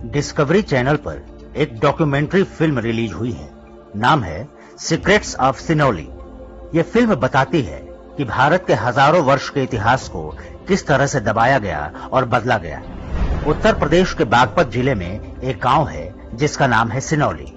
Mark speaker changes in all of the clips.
Speaker 1: Discovery channel पर एक documentary film release हुई है। नाम है सीक्रेट्स ऑफ सिनौली। ये फिल्म बताती है कि भारत के हजारों वर्ष के इतिहास को किस तरह से दबाया गया और बदला गया। उत्तर प्रदेश के बागपत जिले में एक गांव है जिसका नाम है सिनौली।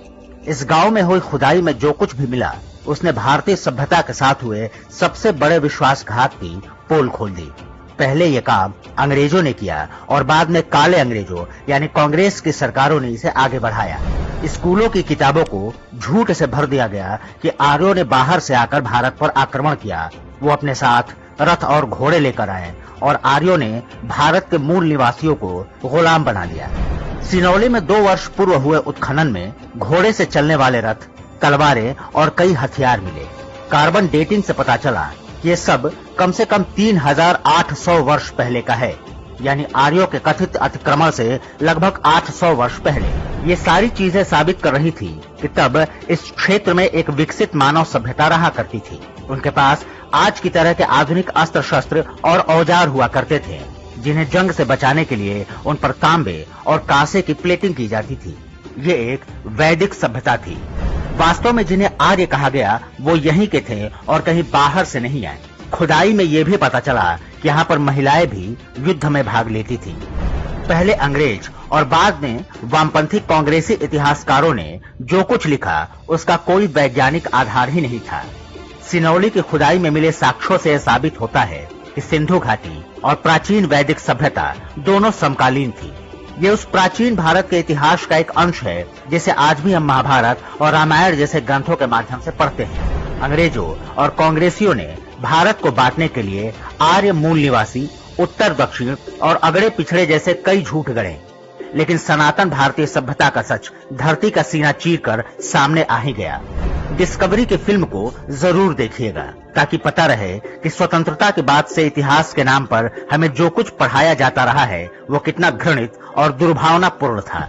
Speaker 1: इस गांव में हुई खुदाई में जो कुछ भी मिला उसने भारतीय सभ्यता के साथ हुए सबसे बड़े विश्वासघात की पोल खोल दी। पहले ये काम अंग्रेजों ने किया और बाद में काले अंग्रेजों यानी कांग्रेस की सरकारों ने इसे आगे बढ़ाया। स्कूलों की किताबों को झूठ से भर दिया गया कि आर्यों ने बाहर से आकर भारत पर आक्रमण किया। वो अपने साथ रथ और घोड़े लेकर आए और आर्यों ने भारत के मूल निवासियों को गुलाम बना लिया। सिनौली में 2 वर्ष पूर्व हुए उत्खनन में घोड़े से चलने वाले रथ, तलवारें और कई हथियार मिले। कार्बन डेटिंग से पता चला कि ये सब कम से कम 3800 वर्ष पहले का है, यानी आर्यों के कथित अतिक्रमण से लगभग 800 वर्ष पहले। ये सारी चीजें साबित कर रही थी कि तब इस क्षेत्र में एक विकसित मानव सभ्यता रहा करती थी। उनके पास आज की तरह के आधुनिक अस्त्र शस्त्र और औजार हुआ करते थे जिन्हें जंग से बचाने के लिए उन पर तांबे और कांसे की प्लेटिंग की जाती थी। ये एक वैदिक सभ्यता थी। वास्तव में जिन्हें आर्य कहा गया वो यहीं के थे और कहीं बाहर से नहीं आए। खुदाई में ये भी पता चला कि यहाँ पर महिलाएं भी युद्ध में भाग लेती थी। पहले अंग्रेज और बाद में वामपंथी कांग्रेसी इतिहासकारों ने जो कुछ लिखा उसका कोई वैज्ञानिक आधार ही नहीं था। सिनौली की खुदाई में मिले साक्ष्यों से साबित होता है कि सिंधु घाटी और प्राचीन वैदिक सभ्यता दोनों समकालीन थी। ये उस प्राचीन भारत के इतिहास का एक अंश है जिसे आज भी हम महाभारत और रामायण जैसे ग्रंथों के माध्यम से पढ़ते हैं। अंग्रेजों और कांग्रेसियों ने भारत को बांटने के लिए आर्य मूल निवासी, उत्तर दक्षिण और अगड़े पिछड़े जैसे कई झूठ गढ़े, लेकिन सनातन भारतीय सभ्यता का सच धरती का सीना चीरकर सामने आ ही गया। डिस्कवरी की फिल्म को जरूर देखिएगा ताकि पता रहे कि स्वतंत्रता के बाद से इतिहास के नाम पर हमें जो कुछ पढ़ाया जाता रहा है वो कितना घृणित और दुर्भावनापूर्ण था।